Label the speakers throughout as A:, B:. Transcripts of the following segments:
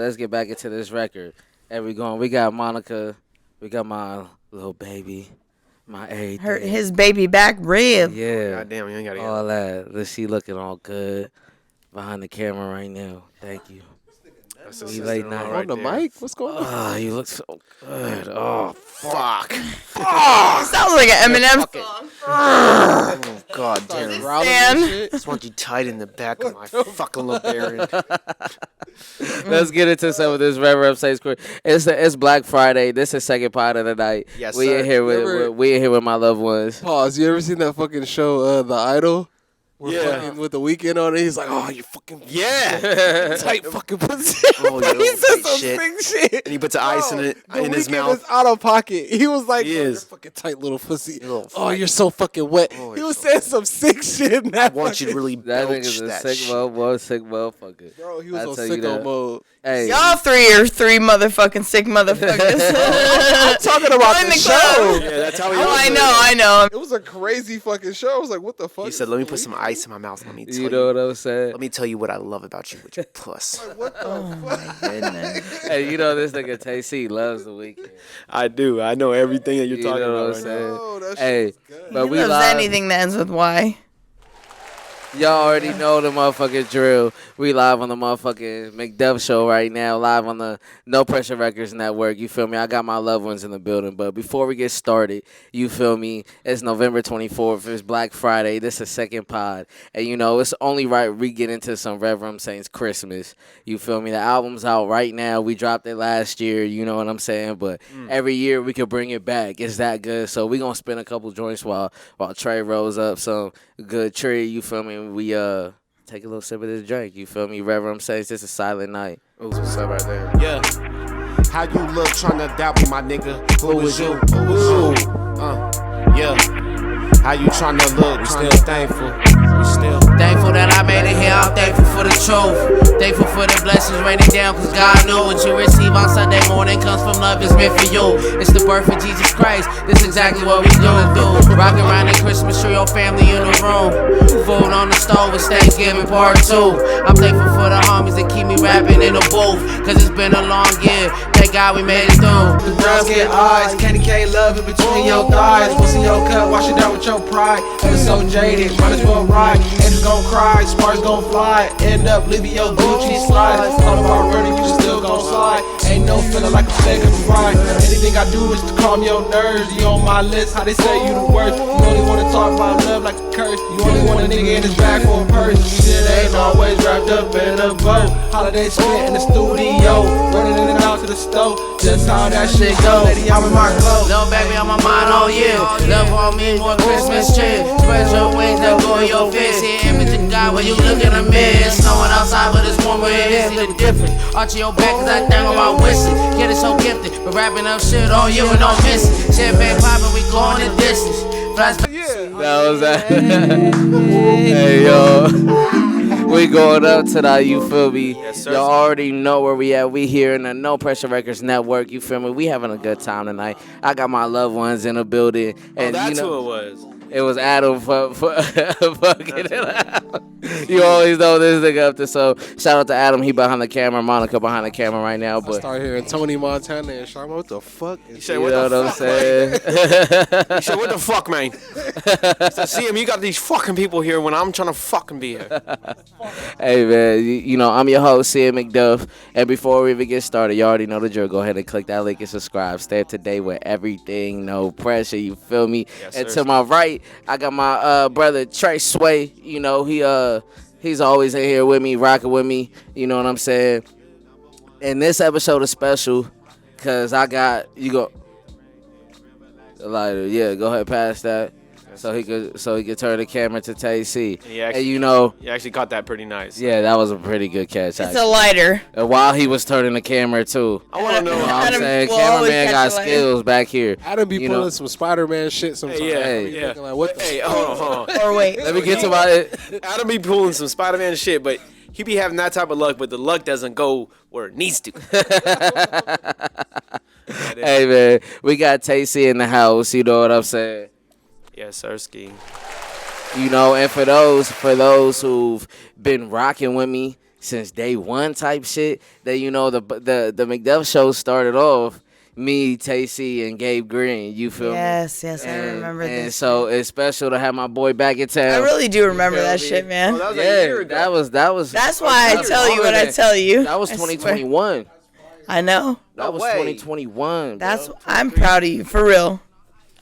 A: Let's get back into this record. And we got Monica. We got my little baby. My everything.
B: His baby back rib.
A: Yeah.
C: Goddamn, you ain't got to
A: all that. She looking all good behind the camera right now. Thank you.
C: We
A: late night.
C: On the mic? What's going on?
A: Oh, you look so good. Oh, fuck.
B: Sounds like an Eminem song.
C: Oh, God damn.
B: Stan.
C: Just want you tied in the back of my fucking little bearing.
A: Let's get into some of this Rev Saints crew. It's Black Friday. This is second part of the night.
C: Yes,
A: we
C: sir.
A: in here with my loved ones.
D: Pause. You ever seen that fucking show, The Idol?
C: Yeah.
D: With the weekend on it, he's like, "Oh, you fucking tight fucking pussy."
C: Oh,
D: he said some
C: shit.
D: sick shit.
C: And he puts the ice in it in his mouth.
D: Was out of pocket. He was like,
C: He
D: "Oh,
C: is.
D: you're fucking tight little pussy.
C: Little
D: Oh, you're so fucking wet."
C: Oh,
D: he was saying some sick shit. In that
C: I want you to really
A: That
C: belch
A: nigga's a
C: that
A: sick
C: shit.
A: sick motherfucker.
D: Bro, he was
A: I'll
D: on
A: tell you
D: sicko
A: that.
D: mode.
A: Hey,
B: Y'all three are three motherfucking sick motherfuckers.
D: I'm talking about
B: Join
D: the
B: the
D: show.
B: club.
C: Yeah, that's how he
B: Oh,
C: was.
B: I know.
D: It was a crazy fucking show. I was like, "What the fuck?"
C: He said, "Let me put some ice in my mouth. Let me tell
A: you know what I'm saying?
C: Let me tell you what I love about you with your puss."
D: What the fuck?
B: Goodness.
A: Hey, you know this nigga Tay-c loves the weekend.
C: I do. I know everything that you're
A: You
C: talking
A: know
C: about
A: what I'm
C: right now.
A: saying?
D: Oh, that
A: Hey,
D: shit was good.
A: but
B: He
A: we
B: loves
A: live.
B: anything that ends with Y.
A: Y'all already know the motherfucking drill. We live on the motherfucking Mcduff Show right now, live on the No Pressure Records Network. You feel me? I got my loved ones in the building. But before we get started, you feel me? It's November 24th. It's Black Friday. This is second pod. And, you know, it's only right we get into some Reverend Saints Christmas. You feel me? The album's out right now. We dropped it last year. You know what I'm saying? But every year we could bring it back. It's that good. So we going to spin a couple joints while Trey rolls up some good tree. You feel me? We take a little sip of this drink. You feel me? Reverend Saints, this is Silent Night.
C: Ooh, what's up right there?
E: Yeah. How you look tryna doubt me, my nigga? Who is you? Ooh. Yeah. How you tryna look? We still thankful. We still
F: Thankful that I made it here, I'm thankful for the truth. Thankful for the blessings raining down, cause God knew what you receive on Sunday morning comes from love, is meant for you. It's the birth of Jesus Christ, this is exactly what we gonna do. Rockin' around the Christmas tree, your family in the room. Food on the stove, it's Thanksgiving part 2. I'm thankful for the homies that keep me rapping in the booth, cause it's been a long year, thank God we made it through.
G: The girls get eyes, candy cane love in between your thighs. Once in your cut, wash it down with your pride. Ever so jaded, might as well ride. Angels gon' cry, sparks gon' fly. End up leaving your Gucci slides. Thought about running, you still gon' slide. Ain't no feeling like a fake of ride. Anything I do is to calm your nerves. You on my list, how they say you the worst. You only wanna talk about love like a curse. You only want a nigga in his bag for a purse. Shit ain't always wrapped up in a bow. Holiday spent in the studio, running in and out to the stove. Just how that shit go. Lady, I'm in my clothes.
F: Little baby on my mind all year. Love on me, more Christmas cheer. Spread your wings, let go of your fist. See image of God when you look in the mirror. It's snowing outside, but it's warm where it is. See the difference. Arch your back, cause I think about whistling. Kid is so gifted, but wrapping up shit on you and don't miss it. Champagne poppin', we going the distance. Flash.
A: That was that. Hey, yo. We going up tonight, you feel me?
C: Yes, sir.
A: Y'all already know where we at. We here in the No Pressure Records Network, you feel me? We having a good time tonight. I got my loved ones in the building. And
C: That's
A: you know,
C: who it was.
A: it was Adam for fucking it out. You always know this nigga up to, so shout out to Adam. He behind the camera, Monica behind the camera right now. But
D: Start hearing Tony Montana and Sharma. What the fuck?
C: He said,
A: you
C: "What
A: know
C: the
A: what I'm
C: fuck,
A: saying?
C: man?" He said, "What the fuck, man?" He said, "See him, you got these fucking people here when I'm trying to fucking be here."
A: Hey, man, you know, I'm your host, Sid Mcduff. And before we even get started, you already know the drill. Go ahead and click that link and subscribe. Stay up to date with everything, no pressure, you feel me?
C: Yes,
A: And
C: sir.
A: to my right, I got my brother, Trey Sway. You know, he's always in here with me, rocking with me. You know what I'm saying? And this episode is special because I got, you go, the lighter. Yeah, go ahead, pass that. So he could turn the camera to Tay-c.
C: Yeah,
A: And you know,
C: You actually caught that pretty nice.
A: yeah, that was a pretty good catch.
B: It's
A: actually.
B: a lighter.
A: And while he was turning the camera too.
C: I want to
A: You know
C: know.
A: what I'm
B: Adam
A: saying?
B: will always
A: Cameraman
B: catch
A: got
B: the lighter.
A: skills back here.
D: Adam be
A: You
D: pulling
A: know.
D: some Spider-Man shit sometimes.
C: Hey, yeah,
D: I be
C: yeah.
D: thinking like, what the
C: Hey, hold on.
B: Or wait.
A: Let me get to my.
C: Adam be pulling some Spider-Man shit, but he be having that type of luck, but the luck doesn't go where it needs to.
A: Hey man, we got Tay-c in the house. You know what I'm saying?
C: Yes, sir, ski.
A: You know, and for those who've been rocking with me since day one type shit. That you know the Mcduff Show started off me, Tay-c, and Gabe Green. You feel me?
B: Yes, I remember
A: and
B: this.
A: so it's special to have my boy back in town.
B: I really do remember that shit, man.
C: That was a year ago.
A: that was.
B: That's why I tell you what I tell you.
A: That was
B: I swear.
A: 2021.
B: I know.
A: That was
C: way.
A: 2021.
B: That's.
A: bro.
B: I'm proud of you, for real.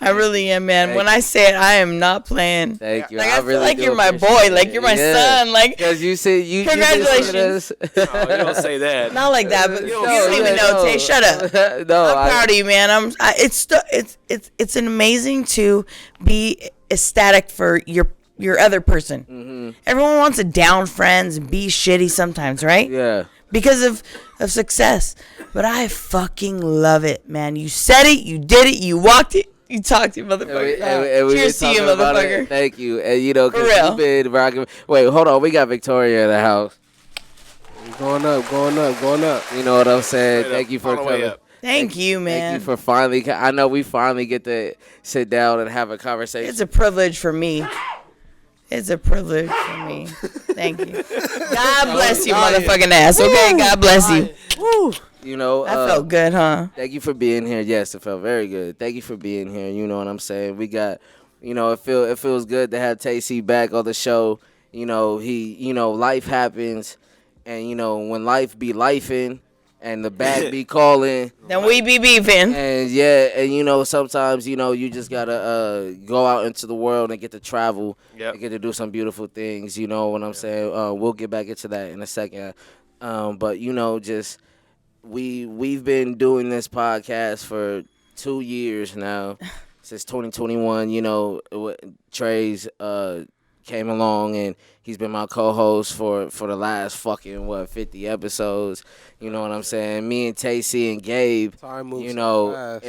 B: I really am, man. When I say it, I am not playing.
A: Thank you.
B: Like, I feel
A: really
B: like
A: do
B: you're my
A: appreciate
B: boy.
A: it.
B: Like, you're my son. Like,
A: Because you said you.
B: Congratulations.
C: No, you don't say that.
B: not like that, but you
A: No,
B: don't even
A: yeah,
B: know.
A: no.
B: Tay, shut up.
A: No,
B: I'm proud of you, man. It's an amazing to be ecstatic for your other person.
A: Mm-hmm.
B: Everyone wants to down friends and be shitty sometimes, right?
A: Yeah.
B: Because of success. But I fucking love it, man. You said it, you did it, you walked it, you talked it, motherfucker.
A: And we
B: Cheers
A: been
B: to you,
A: talking about it.
B: motherfucker.
A: Thank you. And you know,
B: For
A: because
B: real.
A: you've been rocking. Wait, hold on. We got Victoria in the house.
D: Going up.
A: You know what I'm saying?
C: Straight
A: Thank
C: up,
A: you for
C: all the way
A: coming.
C: up.
B: Thank you, man.
A: Thank you for finally. I know we finally get to sit down and have a conversation.
B: It's a privilege for me. It's a privilege for me. Thank you. God bless you, motherfucking ass. Okay, God bless you. Woo.
A: You know,
B: That felt good, huh?
A: thank you for being here. Yes, it felt very good. Thank you for being here. You know what I'm saying? We got, you know, it feels good to have Tay-c back on the show. You know, life happens, and you know when life be lifing, and the bag be calling.
B: Then we be beefing.
A: And and you know sometimes you know you just gotta go out into the world and get to travel and get to do some beautiful things. You know what I'm saying? We'll get back into that in a second. But you know just we've been doing this podcast for 2 years now since 2021. You know Trey's came along and he's been my co-host for the last fucking 50 episodes. You know what I'm saying? Me and Tay-c and Gabe.
D: Time moves
A: You know,
D: fast.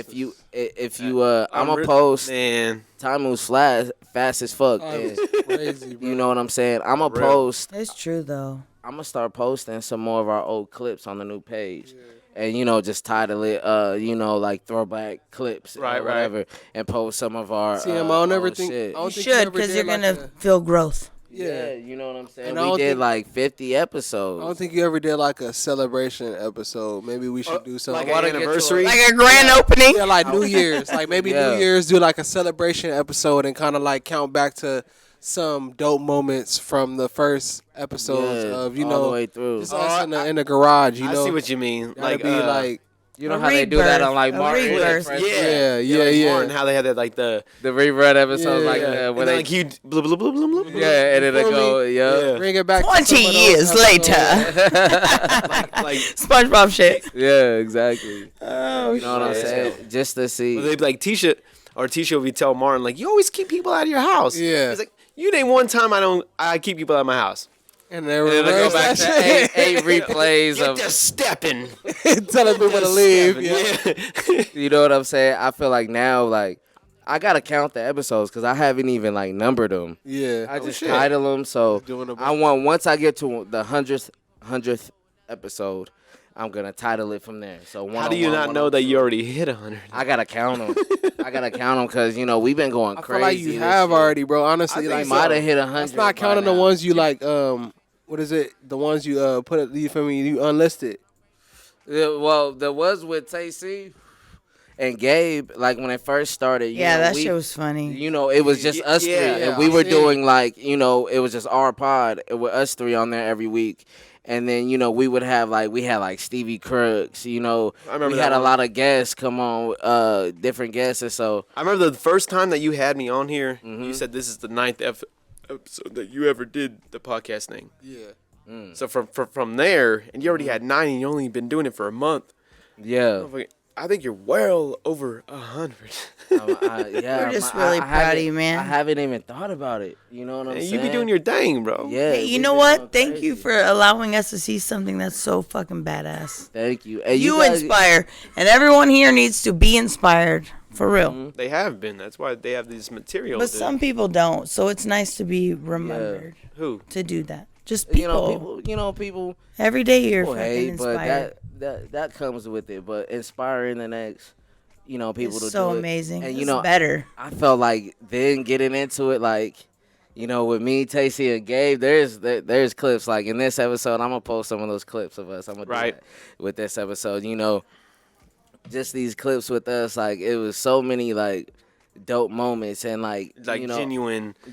A: if you I'm gonna post.
C: Man.
A: Time moves fast as fuck. and
D: Crazy, bro.
A: you know what I'm saying? I'm gonna post.
B: It's true, though.
A: I'm gonna start posting some more of our old clips on the new page. And you know, just title it, you know, like throwback clips
C: Right,
A: or whatever, and post some of our.
D: See, I don't ever
A: old
D: think.
A: shit.
D: I don't
B: You
D: think
B: should,
D: ever
B: because
D: did
B: you're
D: like
B: going to
D: a-
B: feel growth.
A: Yeah, you know what I'm saying.
D: And I
A: We
D: don't
A: did
D: think-
A: like 50 episodes.
D: I don't think you ever did like a celebration episode. Maybe we should do something.
C: Like an anniversary.
B: Like a grand opening.
D: Yeah, like New Year's. Like maybe
A: Yeah.
D: New Year's do like a celebration episode and kind of like count back to some dope moments from the first episodes of
A: all the way through.
D: just us in the garage. You
C: I
D: know,
C: see what you mean.
D: Gotta
C: Like
D: be like
A: You know
B: A
A: how they do that on like
B: rebirth, a
A: Martin.
B: rebirth.
A: Fresh
C: yeah,
D: yeah.
C: Martin, how they had that like the
A: The rerun episodes, like
C: and
A: when
C: then
A: they,
C: like you blah blah blah blah blah.
A: yeah, and then they
D: feel
A: go,
D: me?
A: yeah,
D: bring it back. to
B: 20
D: some of those
B: years
D: episodes.
B: later.
C: like
B: SpongeBob shit.
A: yeah, exactly.
B: Oh,
A: You know what I'm saying? Just to see.
C: they'd be like Tisha would be tell Martin like you always keep people out of your house.
D: Yeah.
C: He's like you name one time I keep people out of my house.
D: And they
A: And then they go
D: reverse
A: back
D: that
A: to eight replays
C: Get
A: of.
C: just stepping.
D: shit. Telling people to leave. Yeah.
A: You know what I'm saying? I feel like now, like, I gotta count the episodes because I haven't even like numbered them.
D: Yeah.
A: I just
C: shit.
A: title them. So
D: Doing a bunch.
A: I want once I get to the hundredth episode, I'm gonna title it from there. So
C: How do you not know that you already hit 100?
A: I gotta count them. I gotta count them because you know we've been going
D: I
A: crazy.
D: feel like you
A: this
D: have
A: year.
D: already, bro. Honestly,
A: I
D: like
A: might have hit 100.
D: That's not counting the ones you like. What is it? The ones you put it. You feel me? You unlisted.
A: Well, there was with Tay-c and Gabe. Like when it first started.
B: Yeah,
A: know,
B: that
A: we,
B: shit was funny.
A: You know, it was just us three, and we
D: I
A: were
D: see.
A: doing like, you know, it was just our pod with us three on there every week. And then, you know, we had like Stevie Crooks, you know,
C: I remember
A: we
C: that
A: had a
C: one.
A: lot of guests come on, different guests. And so,
C: I remember the first time that you had me on here,
A: Mm-hmm.
C: you said this is the 9th episode that you ever did the podcast thing.
D: Yeah.
C: So from there, and you already had 9 and you only been doing it for a month.
A: yeah.
C: I think you're well over 100.
A: Yeah,
B: We're just really proud of you, man.
A: I haven't even thought about it. You know what I'm
C: And
A: saying?
C: you be doing your thing, bro.
A: Yeah.
B: Hey, you
A: we've
B: know
A: been
B: what?
A: going
B: Thank
A: crazy.
B: you for allowing us to see something that's so fucking badass.
A: Thank you. And
B: You
A: guys-
B: inspire, and everyone here needs to be inspired, for real.
C: They have been. That's why they have this material.
B: But some people don't, so it's nice to be remembered
C: Who?
B: to do that. Just
A: You
B: people.
A: know, people
B: Every day you're
A: people
B: fucking
A: hate, but
B: inspired.
A: that comes with it. But inspiring the next, people
B: It's
A: to
B: so
A: do it.
B: amazing.
A: And
B: It's better.
A: I felt like then getting into it, like, you know, with me, Tay-c, and Gabe, there's clips like in this episode. I'm gonna post some of those clips of us. I'm gonna do that with this episode. You know, just these clips with us, like it was so many like dope moments and like you know,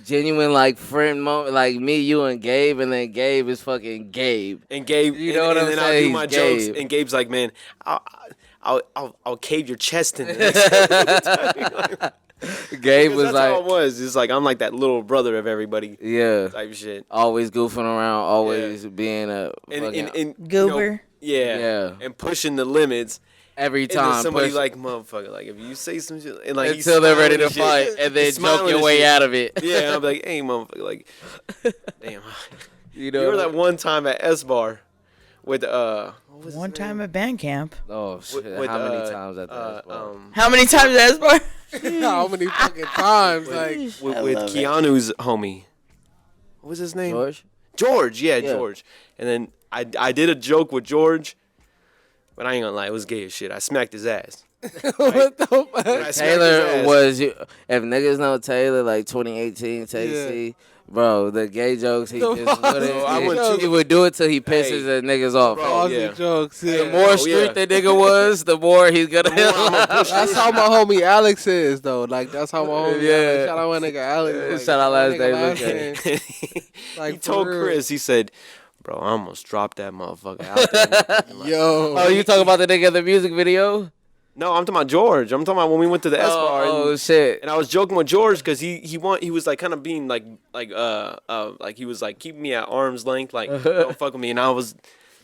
A: genuine like friend moment, like me, you, and Gabe, and then Gabe is fucking Gabe.
C: And Gabe,
A: you know what I'm saying?
C: I'll do my
A: Gabe.
C: jokes, and Gabe's like, man, I'll cave your chest in.
A: Gabe was
C: that's
A: like,
C: how it was. It's like I'm like that little brother of everybody.
A: Yeah,
C: type shit.
A: Always goofing around, always being a
C: and
B: goober.
C: Yeah, and pushing the limits.
A: Every
C: And
A: time
C: then somebody like motherfucker, like if you say some shit, and like
A: until they're ready to fight, and then joke your way out of it.
C: Yeah, I'm like, hey motherfucker, like, damn.
A: You know,
C: you were that one time at S Bar with
B: one time at band camp.
A: Oh shit! How many times at the S Bar?
B: How many times at S Bar?
D: How many fucking times? Like
C: with Keanu's homie. What was his name?
A: George.
C: George, yeah, George. And then I did a joke with George. But I ain't gonna lie, it was gay as shit. I smacked his ass.
D: What the fuck?
A: Taylor was, if niggas know Taylor, like 2018, Tay-c, bro, the gay jokes he just wouldn't. He would do it till he pisses the niggas off.
D: Bro, jokes. Yeah.
A: The more street the nigga was, the more he's gonna.
D: That's how my homie Alex is, though. Like that's how my homie. Alex. Shout out my nigga Alex. Like,
A: shout out last
D: name.
C: Like he told Chris, he said, bro, I almost dropped that motherfucker out there.
D: Yo.
A: Oh, you talking about the nigga in the music video?
C: No, I'm talking about George. I'm talking about when we went to the S Bar.
A: Oh shit!
C: And I was joking with George because he was like kind of being like he was like keeping me at arm's length, like don't fuck with me. And I was,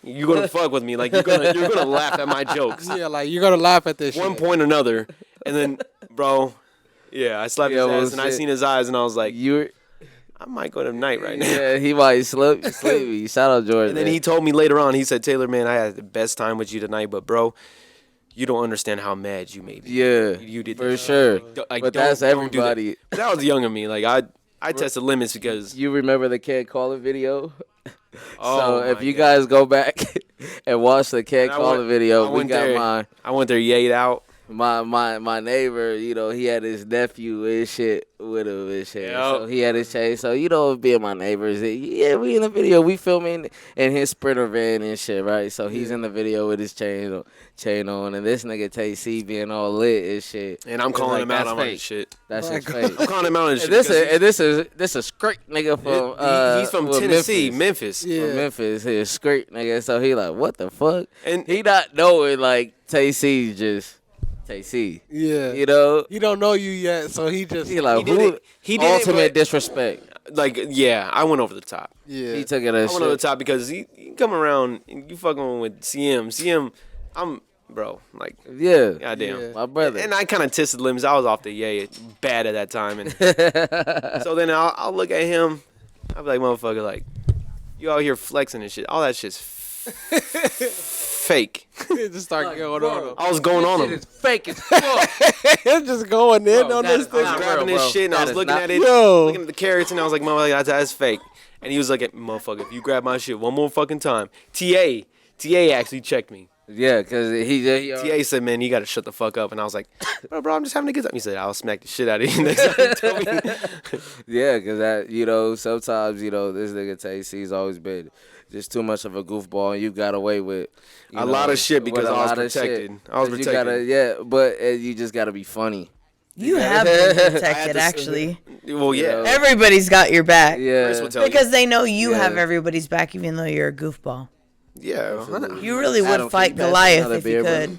C: you're gonna fuck with me, like you're gonna laugh at my jokes.
D: Yeah, like you're gonna laugh at this.
C: One point or another, and then bro, yeah, I slapped his ass and I seen his eyes and I was like, I might go to night right now.
A: Yeah, he might sleepy. Shout out George.
C: And then he told me later on, he said, Taylor, man, I had the best time with you tonight, but bro, you don't understand how mad you made me.
A: Yeah,
C: you did
A: for sure.
C: Like,
A: but that's everybody.
C: That was young of me. Like I tested limits because
A: you remember the Can't Call It video.
C: Oh,
A: so if you guys go back and watch the Can't Call It video, we got
C: there,
A: mine.
C: I went there, yayed out.
A: My neighbor, you know, he had his nephew and shit with him and shit. Yep. So he had his chain. So, you know, being my neighbors, yeah, we in the video. We filming in his Sprinter van and shit, right? So he's in the video with his chain on. And this nigga Tay-c being all lit and shit.
C: And I'm calling him out on my shit.
A: That's just fake.
C: I'm calling him out on shit.
A: This is a straight nigga from
C: he's from Tennessee, Memphis.
A: Yeah. From Memphis. He's a straight nigga. So he like, what the fuck? And he not knowing like Tay-c just Tay-c.
D: Yeah.
A: You know?
D: He don't know you yet, so he
A: like, he did ultimate disrespect.
C: Like, yeah, I went over the top.
D: Yeah.
A: He took it as
C: I went over the top because he come around and you fucking with CM, I'm, bro, like,
A: yeah.
C: Goddamn.
A: Yeah. My brother.
C: And I kind of tested limbs. I was off the yay bad at that time. And so then I'll look at him. I'll be like, motherfucker, like, you out here flexing and shit. All that shit's fake.
D: Just start going on him.
C: I was going on him.
A: It's fake as fuck.
D: Just going in on this thing.
C: I was grabbing this shit and I was looking at it,
D: Yo.
C: looking at the carrots, and I was like, motherfucker, that's fake. And he was like, motherfucker, if you grab my shit one more fucking time. TA actually checked me.
A: Yeah, because he
C: TA said, man, you got to shut the fuck up. And I was like, bro, I'm just having a good time. He said, I'll smack the shit out of you next time you tell me.
A: Yeah, because that, you know, sometimes, you know, this nigga Tay-c's always been just too much of a goofball, and you got away with
C: a lot of shit because I was protected.
A: But you just got to be funny.
B: You have been protected, actually.
C: Well, yeah.
B: Everybody's got your back.
A: Yeah.
B: Because they know you have everybody's back, even though you're a goofball.
C: Yeah.
B: You really would fight Goliath if you could.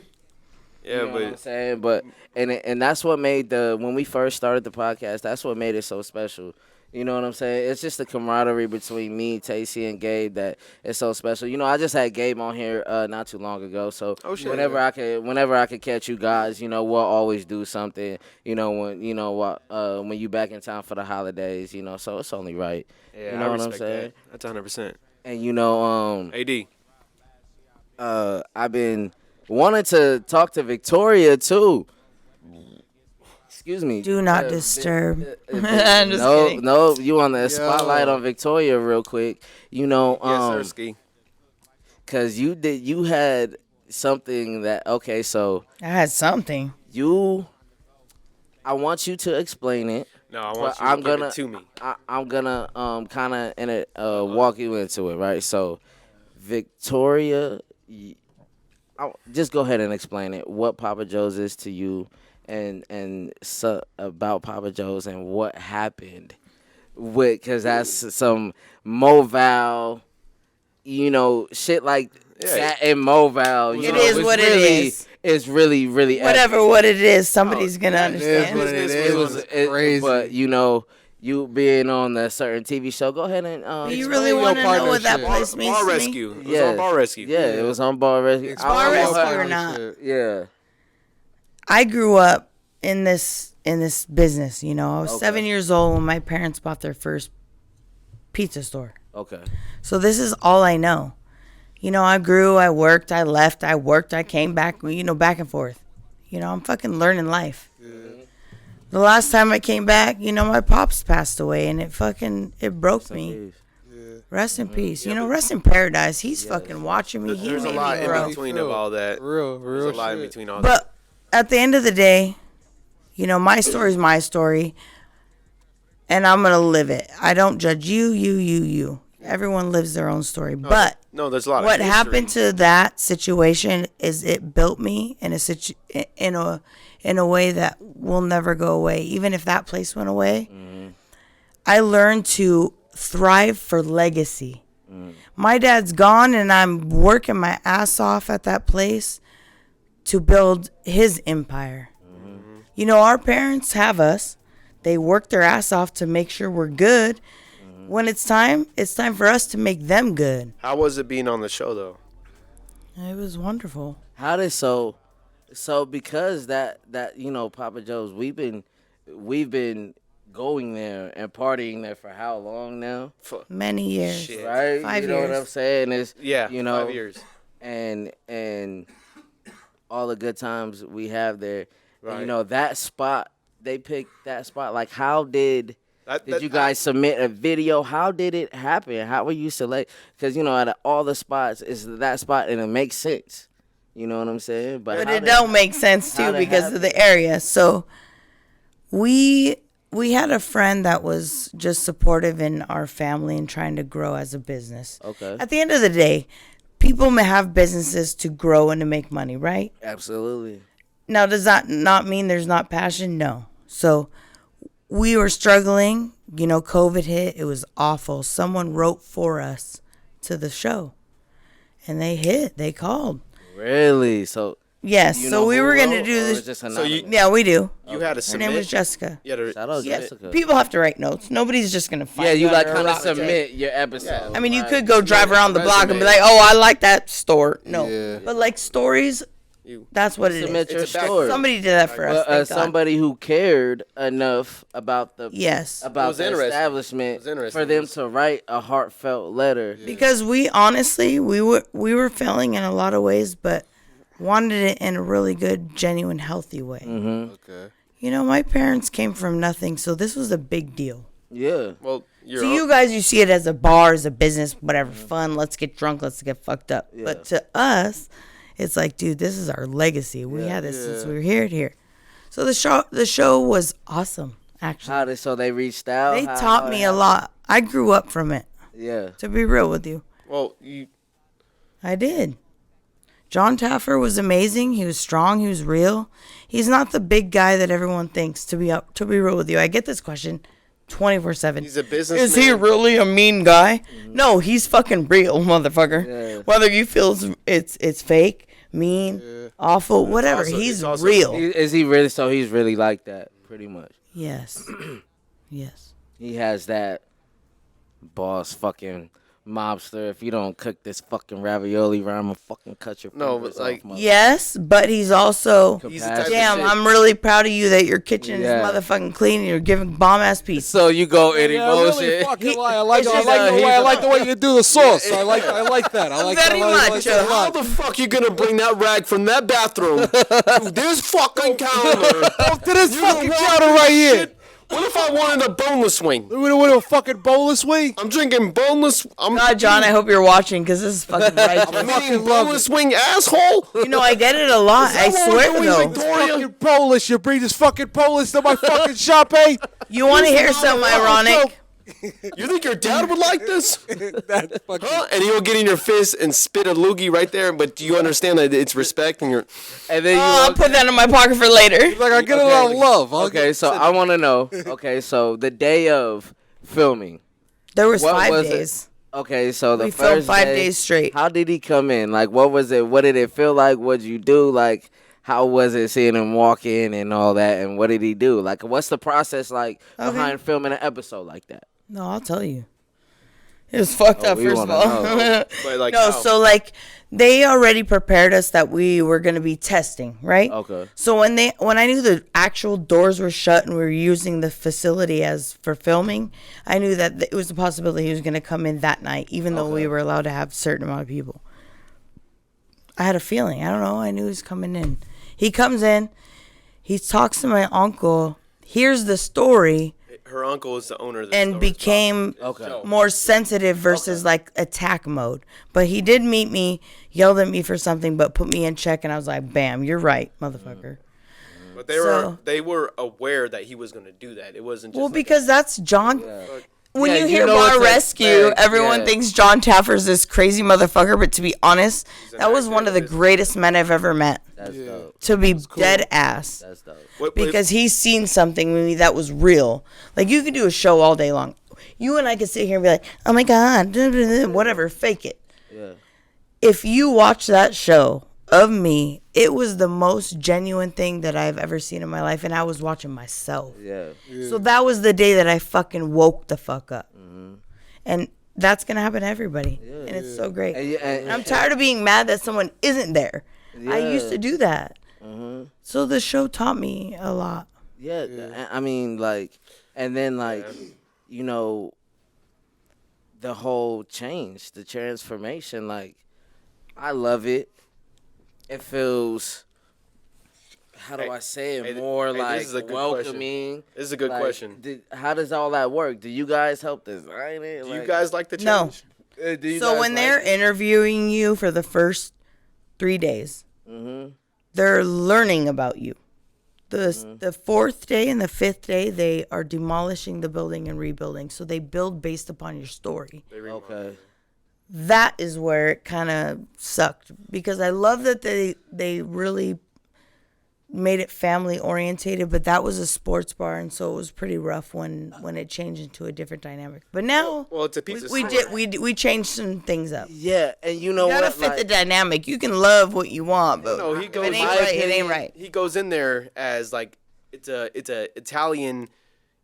C: Yeah,
A: you know what I'm saying? But and that's what made when we first started the podcast, that's what made it so special. You know what I'm saying? It's just the camaraderie between me, Tay-c, and Gabe that is so special. You know, I just had Gabe on here not too long ago. So whenever I could catch you guys, you know, we'll always do something. You know, when you back in town for the holidays, you know, so it's only right.
C: Yeah,
A: you know what I'm saying?
C: That. That's 100%.
A: And you know,
C: AD.
A: I've been wanting to talk to Victoria too. Excuse me.
B: Do not disturb. I'm just kidding.
A: No, you on the spotlight on Victoria real quick. You know,
C: yes, sir,
A: cause you had something that so
B: I had something.
A: I want you to explain it.
C: No, I want
A: But
C: you
A: I'm
C: to give
A: gonna
C: it to me.
A: I'm gonna kind of in it walk you into it, right? So, Victoria, just go ahead and explain it. What Papa Joe's is to you, and so, about Papa Joe's and what happened with, because that's some Moval, shit like that in Moval.
B: It is what it is.
A: It's really, really
B: Whatever
A: epic.
B: what it is, somebody's gonna
D: It is
B: understand.
D: what it is.
A: It was
D: crazy.
A: but you being on a certain TV show, go ahead and
B: Do you
D: explain
B: really
D: your
B: want to know what that
D: partnership.
B: place means
C: Bar
B: to me?
C: Rescue. It was on Bar Rescue.
A: Yeah, it was on Bar Rescue.
B: Bar
D: Explain your
B: Rescue or not?
D: partnership.
A: Yeah.
B: I grew up in this business. I was
A: Okay.
B: 7 years old when my parents bought their first pizza store.
A: Okay.
B: So this is all I know. I grew, I worked, I left, I worked, I came back, back and forth. I'm fucking learning life. The last time I came back, my pops passed away, and it broke me. Rest in peace. Rest in paradise. He's fucking watching me. He
C: There's a
B: made
C: lot
B: me
C: in
B: grow.
C: between of all that.
D: Real
C: There's a lot in between all that.
B: But at the end of the day, my story is my story, and I'm gonna live it. I don't judge you. Everyone lives their own story. But
C: No, there's a lot of
B: what
C: history.
B: happened to that situation is it built me in a way that will never go away. Even if that place went away, I learned to thrive for legacy. My dad's gone, and I'm working my ass off at that place to build his empire. Our parents have us. They work their ass off to make sure we're good. When it's time for us to make them good.
C: How was it being on the show though?
B: It was wonderful.
A: How did so because that Papa Joe's, we've been going there and partying there for how long now?
B: Many years.
C: Shit.
A: Right?
B: 5
A: You know what
B: years.
A: I'm saying? It's
C: 5 years.
A: and all the good times we have there.
C: Right.
A: And, that spot, they picked that spot. Like, how did
C: That-
A: you guys submit a video? How did it happen? How were you select? Because out of all the spots, it's that spot, and it makes sense. You know what I'm saying?
B: But
A: how
B: it
A: did-
B: don't make sense
A: how
B: too
A: that
B: because of the area. So we had a friend that was just supportive in our family and trying to grow as a business.
A: Okay.
B: At the end of the day, people may have businesses to grow and to make money, right?
A: Absolutely.
B: Now, does that not mean there's not passion? No. So we were struggling. COVID hit. It was awful. Someone wrote for us to the show, and they called.
A: Really? So
B: Yes.
A: you
B: So
A: know
B: we
A: who
B: were going to
A: wrote,
B: do
A: or
B: this.
A: it's just
C: So
A: anonymous?
B: Yeah, we do.
C: You had to
B: Her
C: submit.
B: name was Jessica.
C: You had to-
A: Shout out
B: Yes.
A: Jessica.
B: People have to write notes. Nobody's just going to find
A: Yeah, you like
B: under a
A: kind of
B: rock and say-
A: submit your episode.
B: I mean, you
A: right?
B: could go drive around the block and be
D: resume.
B: like, "Oh, I like that store." No,
D: Yeah.
B: but like stories, that's what it
A: submit
B: is.
A: your
C: It's a back-
A: story.
B: Somebody did that for us.
A: But,
B: thank God.
A: somebody who cared enough about the
B: Yes,
C: It
A: about
C: was
A: the
C: interesting.
A: establishment
C: It was interesting.
A: for them to write a heartfelt letter.
B: because we honestly we were failing in a lot of ways, but wanted it in a really good, genuine, healthy way.
D: Okay.
B: My parents came from nothing, so this was a big deal.
A: Yeah.
C: Well, you're
B: To you guys, you see it as a bar, as a business, whatever, fun. Let's get drunk, let's get fucked up. But to us, it's like, dude, this is our legacy. We had this since we were here. So the show was awesome. Actually,
A: How did so they reached out?
B: they
A: How-
B: taught
A: how
B: me
A: it
B: a lot. I grew up from it.
A: Yeah.
B: To be real with you,
C: Well, you
B: I did. John Taffer was amazing. He was strong. He was real. He's not the big guy that everyone thinks. To be real with you, I get this question 24/7.
C: He's a businessman.
B: Is he really a mean guy? No, he's fucking real, motherfucker.
A: Yeah.
B: Whether you feel it's fake, mean, awful, whatever,
C: also-
B: he's
C: it's also-
B: real.
A: Is he really? So he's really like that, pretty much.
B: Yes. Yes.
A: He has that boss fucking mobster. If you don't cook this fucking ravioli right, I'm gonna fucking cut your
C: No,
A: fingers
C: but, like,
A: off, mother-
B: Yes, but he's also
C: He's the type of
B: damn,
C: shit-
B: I'm really proud of you that your kitchen
A: Yeah.
B: is motherfucking clean and you're giving bomb ass pizza.
A: So you go in
D: Yeah, I
A: emotion.
D: really fucking lie. I like
B: it's
D: the
B: just-
D: way
A: he's
D: I
A: a-
D: like the way you do the sauce. I like that. I like
B: Very
D: that. I like
B: much.
D: that a
C: How
D: lot.
C: the fuck you gonna bring that rag from that bathroom to this fucking counter?
D: To this fucking counter right here.
C: What if I wanted a boneless wing?
D: We would have a fucking boneless wing.
C: I'm drinking boneless.
B: God, John, I hope you're watching because this is fucking righteous.
C: I'm eating boneless wing, asshole.
B: You know, I get it a lot. I swear, though.
D: Fucking Polish. You bring this fucking Polish to my fucking shop, eh?
B: You want to hear something ironic?
C: You think your dad would like this?
D: That's fucking.
C: Huh? And he'll get in your fist and spit a loogie right there. But do you understand that it's respect and you're.
A: And then
B: I'll put that in my pocket for later.
D: Like, I get a lot of love.
A: Okay, so I want to know. Okay, so the day of filming.
B: There was
A: What
B: 5
A: was it?
B: days.
A: Okay, so the
B: We filmed
A: first
B: 5
A: day,
B: days straight.
A: How did he come in? Like, what was it? What did it feel like? What did you do? Like, how was it seeing him walk in and all that? And what did he do? Like, what's the process like behind filming an episode like that?
B: No, I'll tell you. It was fucked up,
A: we
B: first of
A: wanna
B: all.
A: know.
C: But like,
B: No,
C: how?
B: so like they already prepared us that we were gonna be testing, right?
A: Okay.
B: So when I knew the actual doors were shut and we were using the facility as for filming, I knew that it was a possibility he was gonna come in that night, even though we were allowed to have a certain amount of people. I had a feeling. I don't know. I knew he was coming in. He comes in. He talks to my uncle. Hears the story.
C: Her uncle is the owner of the
B: And
C: store.
B: became more sensitive versus like attack mode. But he did meet me, yelled at me for something, but put me in check, and I was like, "Bam, you're right, motherfucker."
C: But
B: So-
C: they were aware that he was going to do that. It wasn't just
B: Well, because that's John. When
A: Yeah,
B: you
A: you
B: hear
A: know
B: Bar
A: what to
B: Rescue,
A: expect,
B: everyone
A: yeah.
B: thinks John Taffer's this crazy motherfucker. But to be honest, that was one of the greatest men I've ever met.
A: That's dope.
B: To be dead ass.
A: That's dope.
B: Because he's seen something with me that was real. Like, you could do a show all day long. You and I could sit here and be like, oh my God, whatever, fake it.
A: Yeah.
B: If you watch that show of me, it was the most genuine thing that I've ever seen in my life, and I was watching myself.
A: Yeah.
B: So that was the day that I fucking woke the fuck up. And that's going to happen to everybody. And it's so great. And I'm tired of being mad that someone isn't there. I used to do that. So the show taught me a lot.
A: Yeah, I mean, like, and then, like, you know, the whole change, the transformation, like, I love it. It feels, how do I say it, more like
C: this is a good
A: welcoming.
C: This is a good
A: Like,
C: question.
A: how does all that work? Do you guys help design it?
C: Do you guys like the
B: No.
C: change?
A: Do you
B: So
A: guys
B: when
A: like
B: they're
A: it?
B: interviewing you for the first 3 days, they're learning about you. The fourth day and the fifth day, they are demolishing the building and rebuilding. So they build based upon your story.
A: Okay.
B: That is where it kind of sucked, because I love that they really made it family orientated, but that was a sports bar, and so it was pretty rough when it changed into a different dynamic. But now,
C: Well, it's a pizza
B: we
C: store.
B: we changed some things up.
A: Yeah, and you know
B: You gotta
A: what?
B: fit
A: Like,
B: the dynamic. You can love what you want, but
C: No, he
B: if
C: goes.
B: it ain't right, it ain't right.
C: He goes in there as like it's a Italian,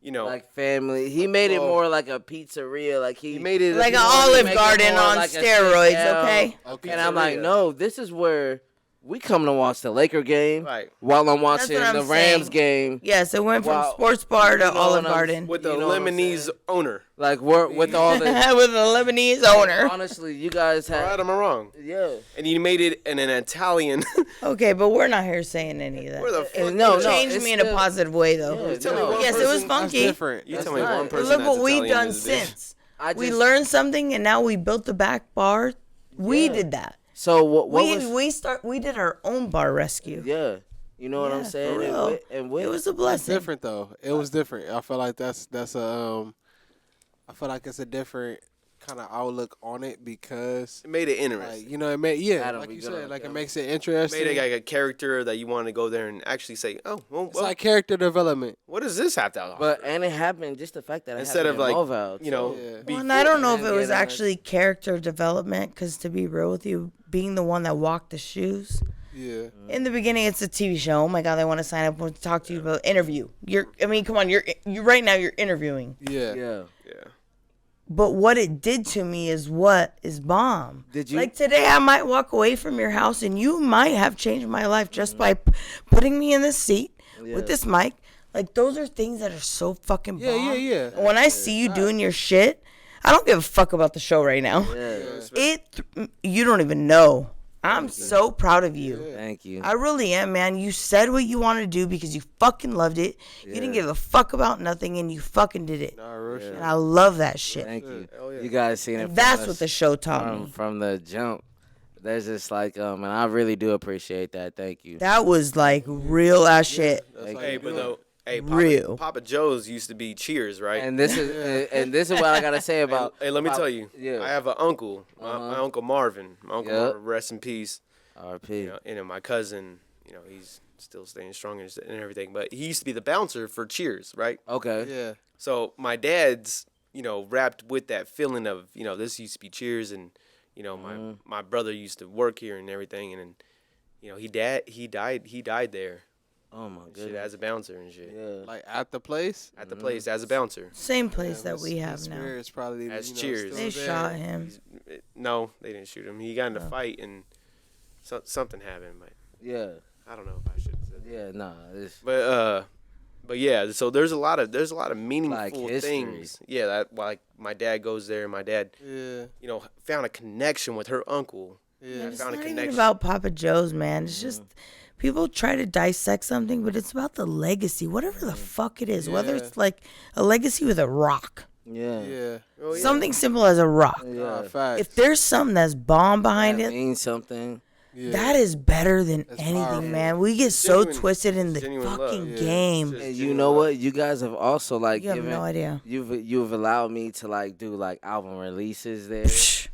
C: you know.
A: like family. He made it more like a pizzeria. Like he
C: made it
B: Like
C: he
B: an
C: wanted to
B: Olive
C: make it
B: Garden
A: more
B: on
A: like a
B: steroids,
A: sit-down.
B: okay?
A: And I'm like,
C: pizzeria.
A: no, this is where we come to watch the Laker game.
C: Right.
A: While I'm watching
B: what I'm
A: the Rams
B: saying.
A: game.
B: Yes, it went from
A: Wow.
B: sports bar to
A: You know
B: Olive
A: what I'm-
B: Garden
C: with the
A: You know what I'm
C: Lebanese
A: saying?
C: owner.
A: Like we're with all the
B: with a Lebanese owner.
A: honestly, you guys
C: Right?
A: have
C: Am I wrong?
A: yeah.
C: And he made it in an Italian.
B: Okay, but we're not here saying any of that.
C: Where the fuck?
A: no,
B: It
A: no,
B: changed
A: it's
B: me in a
A: still-
B: positive way, though.
A: Yeah,
C: Tell me
A: no.
C: one
B: Yes, it was
C: person-
D: That's
B: funky.
D: different.
C: You
D: That's
C: tell me
D: not-
C: one person.
B: Look
C: that's
B: what we've
C: Italian
B: done
C: is this.
B: since.
A: I
B: We
A: just-
B: learned something, and now we built the back bar. We
A: Yeah.
B: did that.
A: So what was
B: We did our own bar rescue.
A: yeah. You know what I'm
B: Yeah,
A: saying?
B: for
A: And
B: real.
A: with
B: It was a
D: It's
B: blessing.
D: different though. It was different. I feel like that's a I feel like it's a different kind of outlook on it because
C: It made it
D: like,
C: interesting.
D: you know it
A: Adam,
D: like
A: we
D: you
A: good
D: said
A: on
D: like it
A: camera.
D: makes it
C: Made
D: interesting.
C: it like a character that you want to go there and actually say, oh, well,
D: It's like character development.
C: what does this have to offer?
A: But and it happened just the fact that it
C: Instead
A: happened
C: of
A: in
C: like,
A: Moval,
C: you know,
A: too.
D: Yeah.
B: Well, and I don't know if it
A: Yeah,
B: was
A: that-
B: actually character development, because to be real with you, being the one that walked the shoes.
D: Yeah.
B: In the beginning, it's a TV show. Oh my God, they want to sign up and talk to you about interview. Come on, you right now you're interviewing.
D: Yeah.
A: Yeah.
C: yeah.
B: But what it did to me is bomb.
A: Did you-
B: Like today, I might walk away from your house, and you might have changed my life just by putting me in this seat with this mic. Like those are things that are so fucking bomb.
D: Yeah, yeah, yeah.
B: And when I see you doing your shit, I don't give a fuck about the show right now.
A: Yeah.
B: You don't even know I'm so proud of you.
A: Thank you.
B: I really am, man. You said what you wanted to do because you fucking loved it. You didn't give a fuck about nothing, and you fucking did it. And I love that shit.
A: Thank you. You guys seen it.
B: And
A: from
B: that's
A: us
B: what the show taught me.
A: from the jump. There's just like and I really do appreciate that. Thank you.
B: That was like real ass shit.
C: Hey, but though,
B: Real.
C: Papa Joe's used to be Cheers, right?
A: And this is what I gotta say about.
C: Hey, let me tell you.
A: Yeah.
C: I have an uncle, my uncle Marvin. My uncle
A: Yep.
C: Marvin, rest in peace.
A: R.P.
C: You know, and then my cousin, you know, he's still staying strong and everything. But he used to be the bouncer for Cheers, right?
A: Okay.
D: Yeah.
C: So my dad's, you know, wrapped with that feeling of, you know, this used to be Cheers, and you know, my brother used to work here and everything, and then, you know, he died there.
A: Oh my
C: Shit,
A: goodness.
C: as a bouncer and shit.
A: Yeah.
D: Like at the place.
C: At the place as a bouncer.
B: Same place that we have now.
D: It's probably
C: As
D: you know,
C: Cheers.
D: still
B: They
D: there.
B: shot him.
C: No, they didn't shoot him. He got in a fight and something happened, but
A: Yeah.
C: I don't know if I should have said that.
A: Yeah. Nah. It's,
C: But yeah, so there's a lot of meaningful
A: Like history.
C: things. Yeah, that like my dad goes there. My dad,
D: Yeah.
C: you know, found a connection with her uncle.
D: Yeah.
B: It's
C: Found a
B: not even
C: connection.
B: about Papa Joe's, man. It's just people try to dissect something, but it's about the legacy, whatever the fuck it is. Whether
D: Yeah.
B: it's like a legacy with a rock,
A: yeah.
D: Yeah.
C: Oh, yeah.
B: something simple as a rock.
D: Nah, facts.
B: If there's something that's bomb behind
A: That
B: it,
A: means something.
D: Yeah.
B: that is better than anything,
D: powerful.
B: man. We get so
C: Genuine-
B: twisted in the
C: genuine love.
B: fucking
C: Yeah.
B: game.
C: Just
A: And you
C: genuine
A: know
C: love.
A: what? You guys have also like
B: You have
A: given.
B: no idea.
A: You've allowed me to like do like album releases there.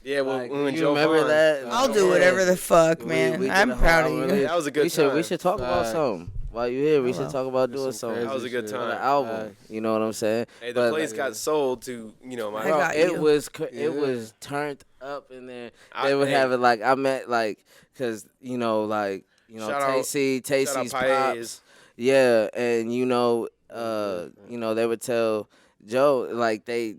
C: Yeah, well,
A: Like,
C: when
A: you
C: Joe
A: remember
C: Vaughn-
A: that?
B: I'll do whatever the fuck, man.
A: we did
B: I'm
A: a whole
B: proud of
A: album
B: you.
A: release.
C: That was a good
A: We should
C: time.
A: talk about
D: Facts.
A: something. While you're here, we
B: Hello.
A: should talk about doing something.
C: That was a good
D: Crazy
A: on
C: time.
A: the album. You know what I'm saying?
C: Hey, the
A: But,
C: place got sold to, you know, my
B: I got
A: it
B: you.
A: was
D: Yeah.
A: it was turned up in there.
C: I-
A: They would
C: hey.
A: have it like I met like because
C: Shout out-
A: Tay-c's
C: shout out
A: pops.
C: Paez.
A: Yeah, and they would tell Joe like they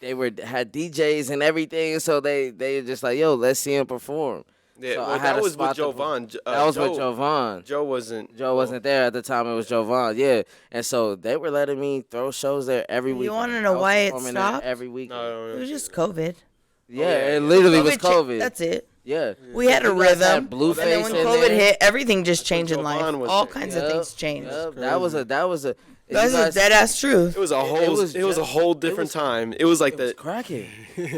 A: had DJs and everything, so they just like, yo, let's see him perform.
C: Yeah,
A: So
C: well,
A: I had
C: that
A: a
C: was
A: spot
C: with
A: to
C: Joe
A: put-
C: Vaughn.
A: That was with Joe Vaughn.
C: Joe wasn't.
A: Joe wasn't there at the time. It was Joe Vaughn. Yeah, and so they were letting me throw shows there every week.
B: You wanna know why it stopped?
A: Every week.
C: No,
B: It was just COVID.
A: Yeah,
C: yeah.
A: it literally was
B: cha-
A: COVID.
B: That's it.
A: Yeah.
B: We had a
A: You guys had
B: rhythm.
A: Blueface
B: And then when
A: in
B: COVID
A: there.
B: hit, everything just changed in
C: Joe
B: life.
C: Vaughn was
B: All
C: there.
B: kinds
A: Yep,
B: of things changed.
A: Yep, that was a. you
B: That's
A: guys-
B: dead ass true.
C: It was a whole.
A: was
C: It was a
A: just-
C: whole
A: it
C: different
A: was-
C: time. It was like
A: It was
C: the
A: cracking.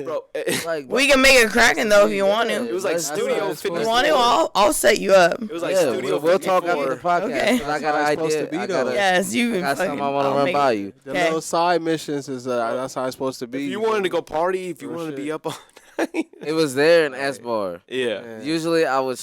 C: bro.
A: Like
B: We can make it cracking though if you want to.
C: It was like
A: That's
C: Studio
A: what it's
B: If
C: 54.
B: you want to, I'll set you up.
C: It was like
A: yeah,
C: Studio
A: we'll talk
C: 54.
A: after the podcast.
B: Okay.
A: 'Cause I got
D: That's
A: an
D: how it's supposed
A: idea.
D: to be,
A: I
D: though.
A: got
B: Yes, you
A: I
B: can
A: got something I want
B: I'll
A: to run
B: make
A: by
B: it.
A: you.
D: The
B: Okay.
D: little side missions is that's how it's supposed to be.
C: If you wanted to go party, if you wanted to be up all night,
A: It was there in S Bar.
C: yeah.
A: Usually I would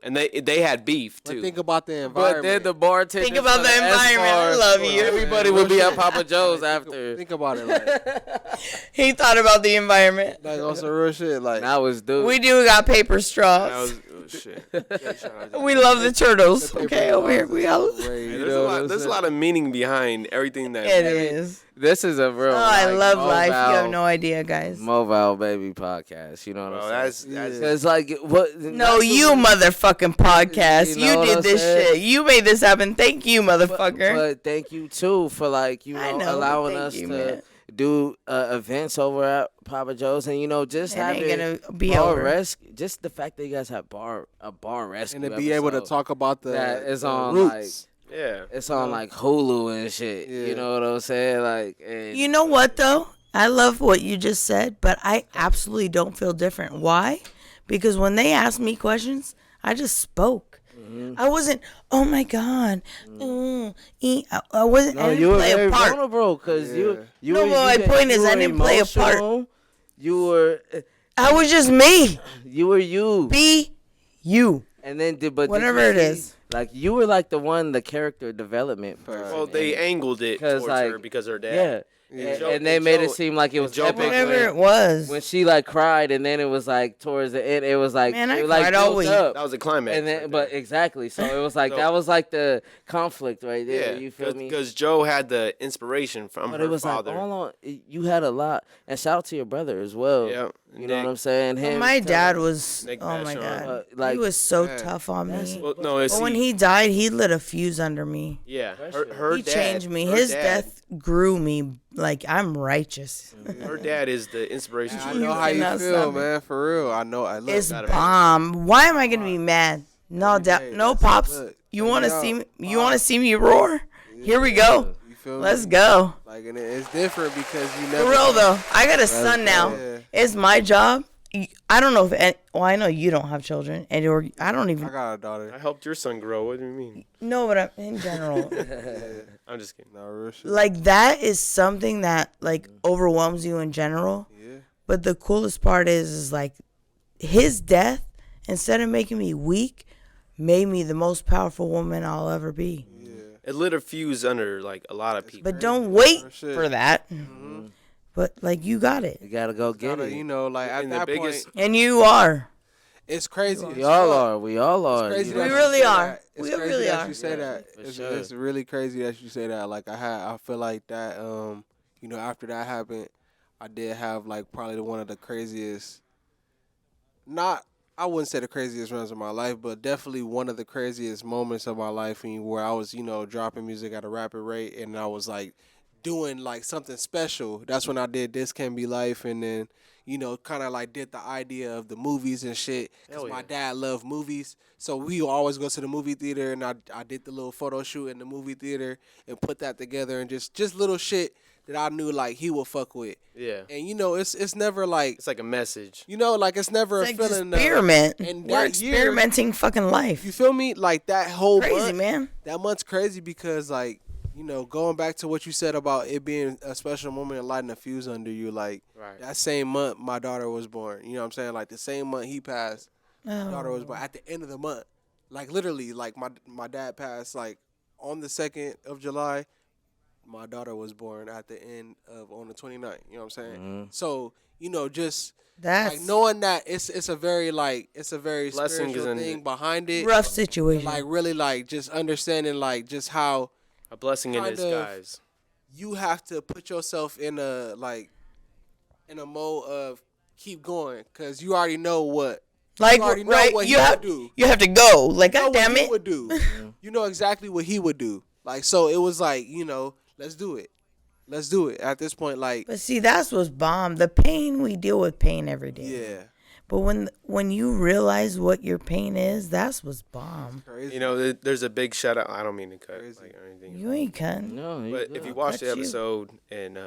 C: And they had beef
D: But
C: too.
D: think about the
A: but
D: environment.
A: then the bartender.
B: Think about the environment. I love you.
A: Everybody would be at Papa Joe's after.
D: Think about it, like,
B: He thought about the environment.
D: like on some real shit. Like,
A: And I was dude.
B: We do got paper
C: That
B: straws.
C: was shit. Yeah, shout out.
B: We love the turtles. Okay, over here we got.
C: Hey,
A: You
C: there's
A: know
C: a
A: what I'm
C: lot. There's a
A: saying?
C: lot of meaning behind everything that.
B: It is.
A: This is a real.
B: Oh, I
A: like,
B: love life. You have
A: mobile-
B: no idea, guys.
A: Mobile baby podcast. You know what
C: Bro,
A: I'm saying?
C: that's
A: It's like what?
B: No, you motherfucking podcast.
A: You
B: You,
A: know what
B: did
A: I'm
B: this
A: saying?
B: shit. You made this happen. Thank you, motherfucker.
A: But thank you too for like
B: I know, but
A: allowing
B: thank
A: us
B: you,
A: to
B: man.
A: do events over at Papa Joe's, and just
B: It ain't
A: having
B: gonna be
A: bar
B: over.
A: rescue. Just the fact that you guys have a bar rescue,
D: and to be able to
A: episode
D: talk about the
A: that is
D: the
A: on
D: roots.
C: yeah.
A: it's on like Hulu and shit.
D: Yeah.
A: You know what I'm saying? Like, and
B: You know what though? I love what you just said, but I absolutely don't feel different. Why? Because when they asked me questions, I just spoke.
A: Mm-hmm.
B: I wasn't. Oh my god. I wasn't.
A: no,
B: I didn't
A: you were
B: play
A: very
B: a part.
A: vulnerable because you.
B: No,
A: were,
B: but my point is
A: you
B: I
A: were
B: didn't play a part.
A: emotional. You were
B: I was just me.
A: you were you.
B: Be you.
A: And then, but
B: Whatever
A: did you
B: it
A: see-
B: is.
A: like you were like the one, the character development person.
C: Well, they
A: and-
C: angled it
A: 'cause,
C: towards
A: like,
C: her because of her dad.
A: yeah.
C: And Joe-
A: And they
C: and
A: made
C: Joe-
A: it seem like it was
C: Joe
A: epic.
B: Whatever
A: when-
B: it was.
A: When she like cried, and then it was like towards the end, it was like
B: Man, I
A: it, like
B: cried all
A: built
B: week.
A: up.
C: That was a climax.
A: And then,
C: right
A: but
C: there.
A: exactly, so it was like
C: So-
A: that was like the conflict right there.
C: yeah,
A: You feel me?
C: Because Joe had the inspiration from
A: But
C: her
A: it was
C: father.
A: like all on. You had a lot, and shout out to your brother as well.
C: Yeah.
A: You know what I'm saying? Him.
B: My dad was,
C: Nick
B: oh my
C: Vachon.
B: God. He was so tough on me.
C: Well, no, it's
B: But when he died, he lit a fuse under me.
C: yeah, her
B: He
C: dad
B: changed me.
C: her
B: His
C: dad-
B: death grew me like I'm righteous.
C: Her dad is the inspiration.
D: I
C: to
D: know
C: her.
D: how you
B: cannot
D: feel,
B: stop it.
D: man. For real, I know. I look.
B: It's bomb. Why am I gonna be mad? No,
D: day,
B: no,
D: that's
B: pops.
D: look,
B: You
D: check
B: want
D: it
B: to see
D: out.
B: me? You want to see me roar? Here we go.
D: You feel
B: Let's
D: me?
B: go.
D: Like, and it's different because you never.
B: For real though, I got a son now.
D: Yeah.
B: It's my job. I don't know if. Well, I know you don't have children, and or I don't
D: I
B: even
D: got a daughter.
C: I helped your son grow. What do you mean?
B: know, but I'm in general.
C: I'm just kidding.
D: No real shit.
B: Like that is something that like overwhelms you in general.
D: Yeah.
B: But the coolest part is like his death, instead of making me weak, made me the most powerful woman I'll ever be.
C: It lit a fuse under like a lot of people.
B: But don't wait
D: Real shit.
B: for that. But like you got it,
A: You gotta go get
D: Gotta,
A: it.
D: you know, like at
C: And the
D: that
C: biggest-
D: point,
B: and you are.
D: it's crazy.
A: We all are. We all are.
D: Crazy
A: you
D: that
A: know?
D: you
B: really
D: say
B: are.
D: that. It's
B: We
D: crazy
B: really
D: that
B: are.
D: you say that.
A: for
D: It's,
A: sure.
D: it's really crazy that you say that. Like I feel like that. You know, after that happened, I did have like probably one of the craziest. Not, I wouldn't say the craziest runs of my life, but definitely one of the craziest moments of my life, where I was, dropping music at a rapid rate, and I was like doing like something special. That's when I did This Can Be Life, and then kind of like did the idea of the movies and shit. Cause my dad loved movies, so we would always go to the movie theater, and I did the little photo shoot in the movie theater and put that together, and just little shit that I knew like he would fuck with.
C: Yeah.
D: And it's never like
C: It's like a message.
D: like it's never
B: It's
D: a
B: like
D: feeling.
B: experiment.
D: and
B: We're
D: that year-
B: experimenting fucking life.
D: You feel me? Like that whole
B: Crazy,
D: month,
B: man.
D: that month's crazy because like going back to what you said about it being a special moment and lighting a fuse under you, like
C: Right.
D: that same month my daughter was born. You know what I'm saying? Like the same month he passed, my daughter was
B: Oh.
D: born. At the end of the month, like literally, like my dad passed like on the 2nd of July. My daughter was born at the end of on the 29th. You know what I'm saying? So just
B: That's
D: like knowing that it's a very
C: Blessing is
D: spiritual
C: in
D: thing
C: it.
D: behind it.
B: rough situation.
D: Like really like just understanding like just how
C: A blessing in
D: Kind of.
C: disguise.
D: you have to put yourself in a mode of keep going because you already know what
B: Like
D: you already know
B: right,
D: what
B: you
D: he
B: have
D: would do.
B: you have to go. Like
D: You know
B: God damn
D: what he
B: it.
D: would do. You know exactly what he would do. Like so it was like let's do it. Let's do it. At this point, like
B: But see, that's what's bomb. The pain, we deal with pain every day.
D: yeah,
B: But when you realize what your pain is, that's what's bomb.
D: crazy.
C: There's a big shout out. I don't mean to cut
D: Crazy.
C: like or anything.
B: You ain't cutting.
A: No, you
C: But
A: good.
C: if you watch the
B: That's you.
C: episode, and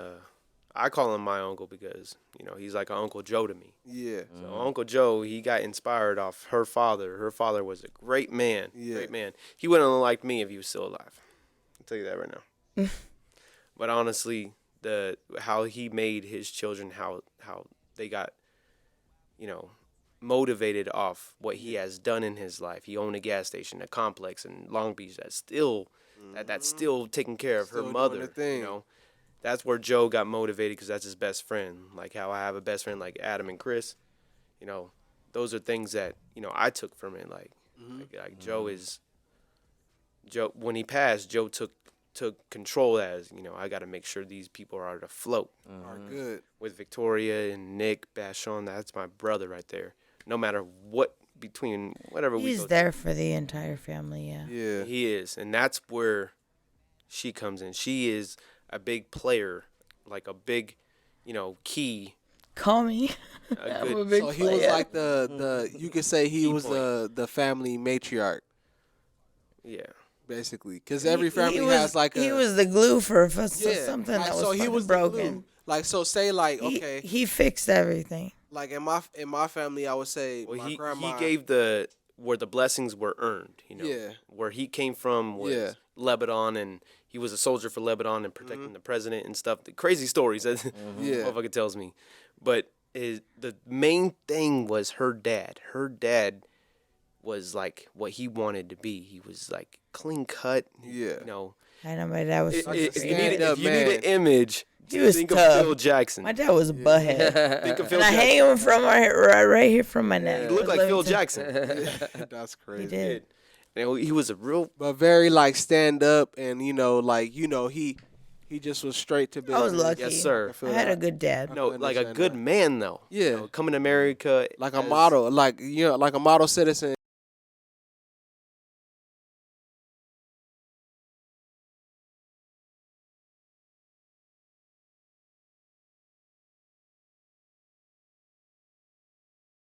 C: I call him my uncle because he's like an Uncle Joe to me.
D: Yeah,
C: So Uncle Joe, he got inspired off her father. Her father was a great man.
D: Yeah.
C: Great man. He wouldn't have liked me if he was still alive. I'll tell you that right now. But honestly, how he made his children, how they got, motivated off what he has done in his life. He owned a gas station, a complex in Long Beach that's still that's still taking care of
D: Still
C: her
D: doing
C: mother.
D: the thing.
C: That's where Joe got motivated because that's his best friend. Like how I have a best friend like Adam and Chris. Those are things that I took from it. Like Joe is Joe. When he passed, Joe took control as I got to make sure these people are afloat.
D: are good.
C: With Victoria and Nick Bashon, that's my brother right there. No matter what whatever we
B: He's
C: go
B: there for the entire family, yeah.
D: Yeah,
C: he is, and that's where she comes in. She is a big player, like a big, key.
B: Call me.
C: A
B: I'm a
C: good,
B: big
D: so he was
B: player.
D: like the you could say he
C: Key
D: was the family matriarch
C: yeah.
D: basically because every family
B: he was,
D: has like
B: he
D: a
B: was the glue for
D: yeah
B: something
D: like,
B: that was
D: so he
B: fucking
D: was the
B: broken.
D: glue. Like so say like
B: He-
D: okay
B: he fixed everything.
D: like in my family I would say
C: Well,
D: my
C: he
D: grandma
C: gave where the blessings were earned.
D: Yeah.
C: Where he came from was
D: Yeah.
C: Lebanon, and he was a soldier for Lebanon and protecting the president and stuff. The crazy stories that
D: Yeah.
C: motherfucker tells me, but the main thing was her dad. Her dad was like what he wanted to be. He was like clean cut.
D: Yeah.
B: I know my dad was
C: If
B: so
C: you
B: crazy.
C: need
D: Stand-up
C: an
D: man.
C: image,
B: He was
C: think
B: tough.
C: of Phil Jackson.
B: My dad was a butthead.
C: Think of Phil
B: And I
C: Jackson.
B: hang him from right here from my neck.
C: He looked like Phil
B: Livingston.
C: Jackson.
D: that's
B: He
D: crazy
B: did.
C: And he was a real
D: but very like stand up and he He just was straight to business.
B: I was lucky.
C: Yes, sir.
B: I had a good dad.
C: No, like a good man though.
D: Yeah.
C: Coming to America
D: Like a
C: as-
D: model, like a model citizen.